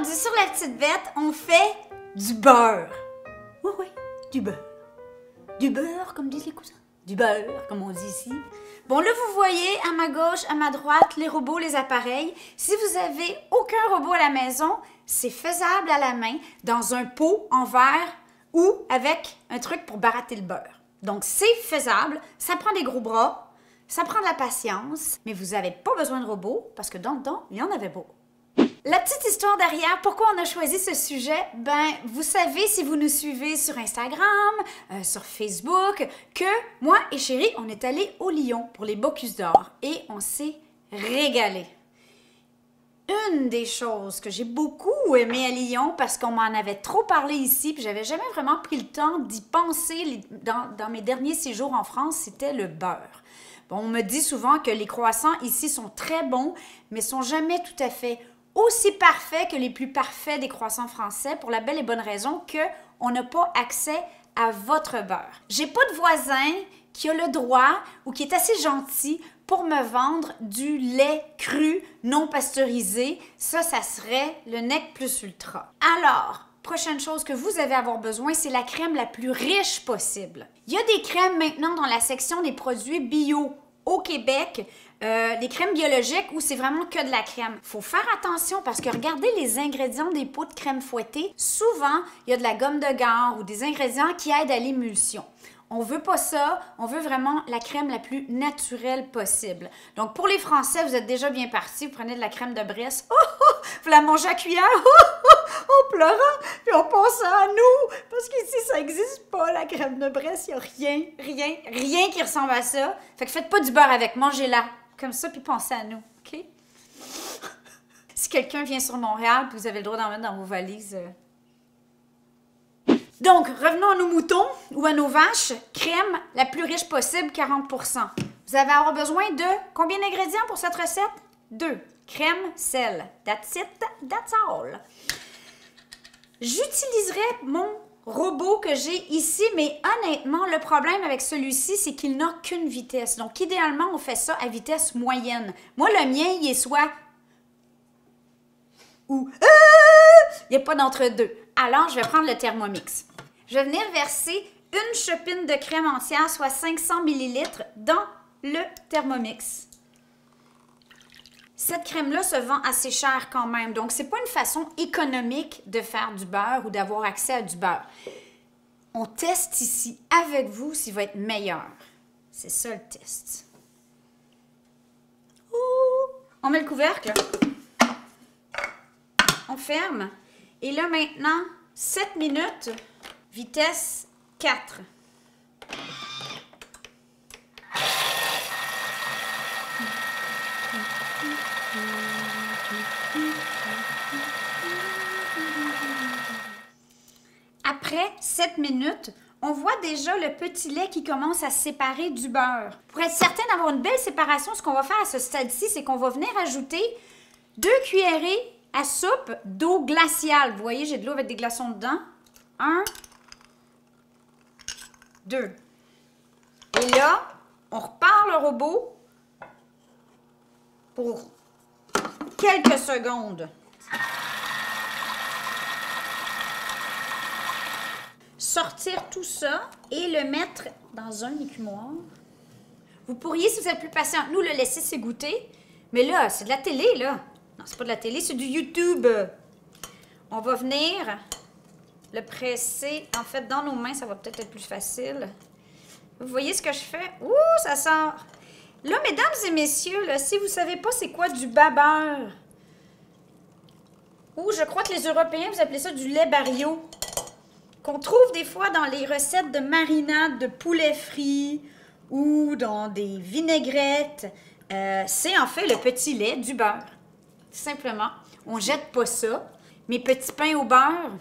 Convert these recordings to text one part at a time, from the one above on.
Aujourd'hui, sur La Petite Bête, on fait du beurre. Oui, oui, du beurre. Du beurre, comme disent les cousins. Du beurre, comme on dit ici. Bon, là, vous voyez, à ma gauche, à ma droite, les robots, les appareils. Si vous avez aucun robot à la maison, c'est faisable à la main, dans un pot en verre ou avec un truc pour baratter le beurre. Donc, c'est faisable. Ça prend des gros bras, ça prend de la patience, mais vous n'avez pas besoin de robot parce que dans le temps, il y en avait pas. La petite histoire derrière, pourquoi on a choisi ce sujet? Ben, vous savez, si vous nous suivez sur Instagram, sur Facebook, que moi et Chérie, on est allés au Lion pour les Bocuse d'or et on s'est régalé. Une des choses que j'ai beaucoup aimé à Lyon, parce qu'on m'en avait trop parlé ici, puis j'avais jamais vraiment pris le temps d'y penser dans mes derniers séjours en France, c'était le beurre. Bon, on me dit souvent que les croissants ici sont très bons, mais sont jamais tout à fait aussi parfaits que les plus parfaits des croissants français, pour la belle et bonne raison qu'on n'a pas accès à votre beurre. J'ai pas de voisin qui a le droit ou qui est assez gentil pour me vendre du lait cru non pasteurisé. Ça serait le nec plus ultra. Alors, prochaine chose que vous allez avoir besoin, c'est la crème la plus riche possible. Il y a des crèmes maintenant dans la section des produits bio au Québec, les crèmes biologiques où c'est vraiment que de la crème. Il faut faire attention parce que regardez les ingrédients des pots de crème fouettée. Souvent, il y a de la gomme de gare ou des ingrédients qui aident à l'émulsion. On veut pas ça, on veut vraiment la crème la plus naturelle possible. Donc, pour les Français, vous êtes déjà bien partis. Vous prenez de la crème de Bresse, vous la mangez à cuillère, en pleurant, puis en pensant à nous. Parce qu'ici, ça n'existe pas, la crème de Bresse. Il n'y a rien qui ressemble à ça. Fait que faites pas du beurre avec, mangez-la. Comme ça, puis pensez à nous, OK? Si quelqu'un vient sur Montréal, puis vous avez le droit d'en mettre dans vos valises... Donc, revenons à nos moutons ou à nos vaches. Crème la plus riche possible, 40%. Vous allez avoir besoin de combien d'ingrédients pour cette recette? 2. Crème, sel. That's it, that's all. J'utiliserai mon robot que j'ai ici, mais honnêtement, le problème avec celui-ci, c'est qu'il n'a qu'une vitesse. Donc, idéalement, on fait ça à vitesse moyenne. Moi, le mien, il est soit... ou... il n'y a pas d'entre-deux. Alors, je vais prendre le Thermomix. Je vais venir verser une chopine de crème entière, soit 500 ml, dans le Thermomix. Cette crème-là se vend assez cher quand même, donc c'est pas une façon économique de faire du beurre ou d'avoir accès à du beurre. On teste ici avec vous s'il va être meilleur. C'est ça le test. Ouh! On met le couvercle. On ferme. Et là maintenant, 7 minutes, vitesse 4. Après 7 minutes, on voit déjà le petit lait qui commence à se séparer du beurre. Pour être certain d'avoir une belle séparation, ce qu'on va faire à ce stade-ci, c'est qu'on va venir ajouter 2 cuillerées à soupe d'eau glaciale. Vous voyez, j'ai de l'eau avec des glaçons dedans. 1, 2. Et là, on repart le robot pour quelques secondes. Sortir tout ça et le mettre dans un écumoire. Vous pourriez, si vous êtes plus patient que nous, le laisser s'égoutter. Mais là, c'est de la télé, là. Non, c'est pas de la télé, c'est du YouTube. On va venir le presser, en fait, dans nos mains. Ça va peut-être être plus facile. Vous voyez ce que je fais? Ouh, ça sort! Là, mesdames et messieurs, là, si vous savez pas c'est quoi du bas-beurre, ou je crois que les Européens, vous appelez ça du lait Barrio, qu'on trouve des fois dans les recettes de marinade de poulet frit ou dans des vinaigrettes, c'est en fait le petit lait du beurre. Simplement, on jette pas ça. Mes petits pains au beurre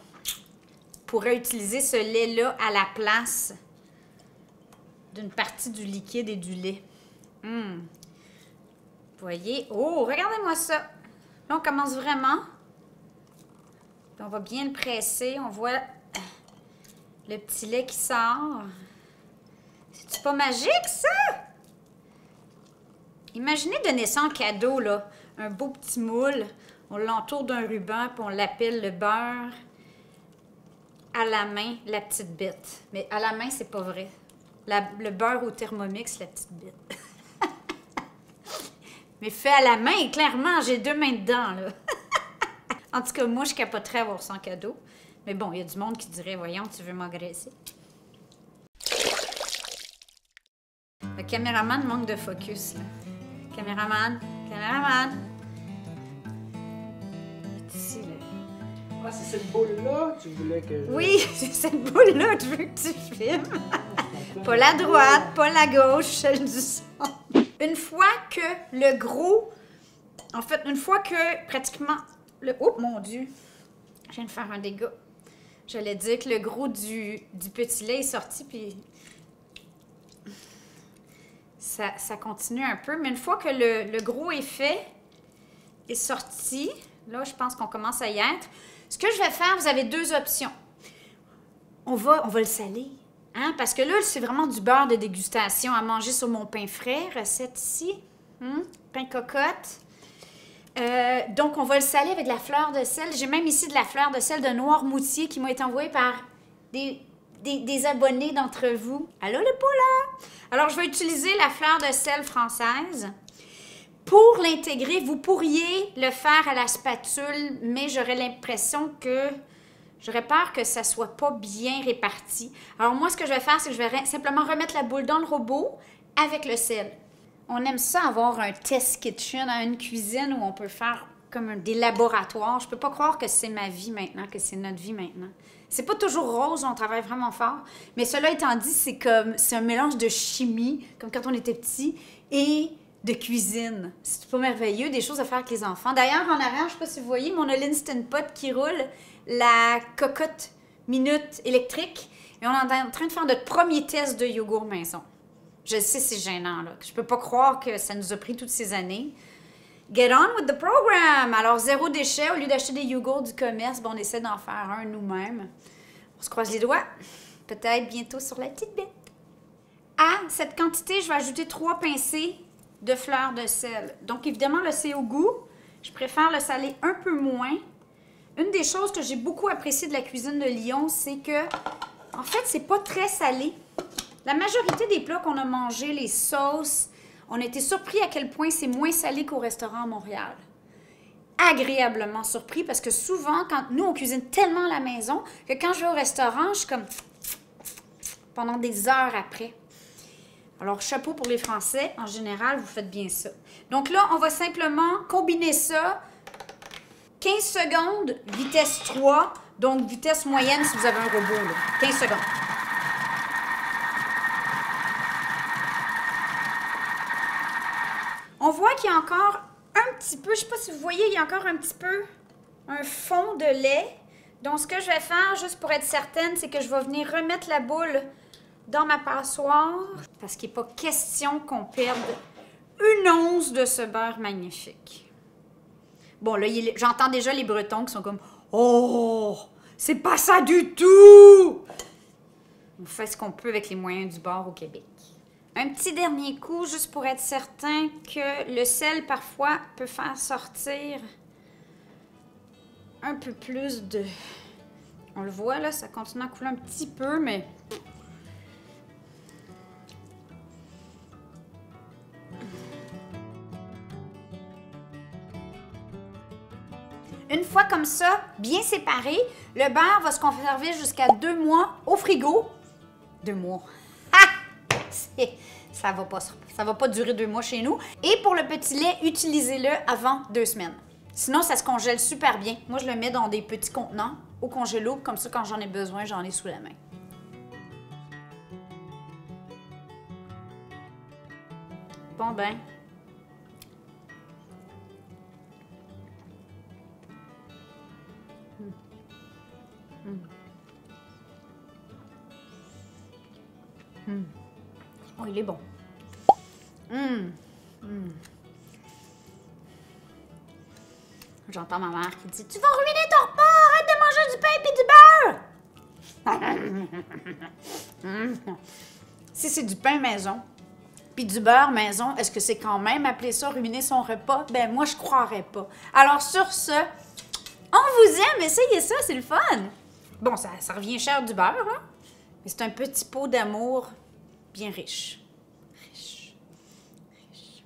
pourraient utiliser ce lait-là à la place d'une partie du liquide et du lait. Vous voyez? Oh, regardez-moi ça. Là, on commence vraiment. Puis on va bien le presser. On voit le petit lait qui sort. C'est-tu pas magique, ça? Imaginez donner ça en cadeau, là. Un beau petit moule. On l'entoure d'un ruban, puis on l'appelle le beurre à la main, la petite bête. Mais à la main, c'est pas vrai. Le beurre au Thermomix, la petite bête. Mais fait à la main, clairement, j'ai 2 mains dedans, là. En tout cas, moi, je capoterais avoir son cadeau. Mais bon, il y a du monde qui dirait, voyons, tu veux m'agresser. Le caméraman manque de focus, là. Caméraman. Ici, là. Ah, c'est cette boule-là que tu voulais que je... Oui, c'est cette boule-là que je veux que tu filmes. Pas la droite, pas la gauche, celle du centre. Une fois que le gros... En fait, une fois que pratiquement... Oh, mon Dieu! Je viens de faire un dégât. J'allais dire que le gros du petit lait est sorti, puis... Ça continue un peu. Mais une fois que le gros est fait, est sorti, là, je pense qu'on commence à y être. Ce que je vais faire, vous avez 2 options. On va le saler. Hein? Parce que là, c'est vraiment du beurre de dégustation à manger sur mon pain frais. Recette ici. Pain cocotte. Donc, on va le saler avec de la fleur de sel. J'ai même ici de la fleur de sel de Noirmoutier qui m'a été envoyée par des abonnés d'entre vous. Allô, le poula! Alors, je vais utiliser la fleur de sel française. Pour l'intégrer, vous pourriez le faire à la spatule, mais j'aurais l'impression que... J'aurais peur que ça ne soit pas bien réparti. Alors, moi, ce que je vais faire, c'est que je vais simplement remettre la boule dans le robot avec le sel. On aime ça avoir un test kitchen, une cuisine où on peut faire comme des laboratoires. Je peux pas croire que c'est ma vie maintenant, que c'est notre vie maintenant. C'est pas toujours rose, on travaille vraiment fort. Mais cela étant dit, c'est un mélange de chimie, comme quand on était petit, et de cuisine. C'est pas merveilleux, des choses à faire avec les enfants. D'ailleurs, en arrière, je sais pas si vous voyez, mais on a l'Instant Pot qui roule, la cocotte minute électrique, et on est en train de faire notre premier test de yogourt maison. Je sais, c'est gênant, là. Je peux pas croire que ça nous a pris toutes ces années. Get on with the program! Alors, 0 déchet. Au lieu d'acheter des yogourts du commerce, on essaie d'en faire un nous-mêmes. On se croise les doigts. Peut-être bientôt sur la petite bête. À cette quantité, je vais ajouter 3 pincées de fleur de sel. Donc, évidemment, là, c'est au goût. Je préfère le saler un peu moins. Une des choses que j'ai beaucoup appréciées de la cuisine de Lyon, c'est que, en fait, c'est pas très salé. La majorité des plats qu'on a mangés, les sauces, on a été surpris à quel point c'est moins salé qu'au restaurant à Montréal. Agréablement surpris parce que souvent, quand nous, on cuisine tellement à la maison que quand je vais au restaurant, je suis comme pendant des heures après. Alors, chapeau pour les Français. En général, vous faites bien ça. Donc là, on va simplement combiner ça. 15 secondes, vitesse 3. Donc, vitesse moyenne si vous avez un robot. Là. 15 secondes. On voit qu'il y a encore un petit peu, je ne sais pas si vous voyez, il y a encore un petit peu un fond de lait. Donc, ce que je vais faire, juste pour être certaine, c'est que je vais venir remettre la boule dans ma passoire parce qu'il n'est pas question qu'on perde 1 once de ce beurre magnifique. Bon, là, j'entends déjà les Bretons qui sont comme « Oh, c'est pas ça du tout! » On fait ce qu'on peut avec les moyens du bord au Québec. Un petit dernier coup, juste pour être certain que le sel, parfois, peut faire sortir un peu plus de... On le voit, là, ça continue à couler un petit peu, mais... Une fois comme ça, bien séparé, le beurre va se conserver jusqu'à 2 mois au frigo. 2 mois. Ça va pas durer 2 mois chez nous. Et pour le petit lait, utilisez-le avant 2 semaines. Sinon, ça se congèle super bien. Moi, je le mets dans des petits contenants au congélo. Comme ça, quand j'en ai besoin, j'en ai sous la main. Bon ben. Oh, il est bon. J'entends ma mère qui dit « Tu vas ruiner ton repas! Arrête de manger du pain et du beurre! » Si c'est du pain maison, puis du beurre maison, est-ce que c'est quand même appeler ça ruiner son repas? Ben moi, je croirais pas. Alors sur ce, on vous aime, essayez ça, c'est le fun! Bon, ça revient cher du beurre, là, mais c'est un petit pot d'amour bien riche.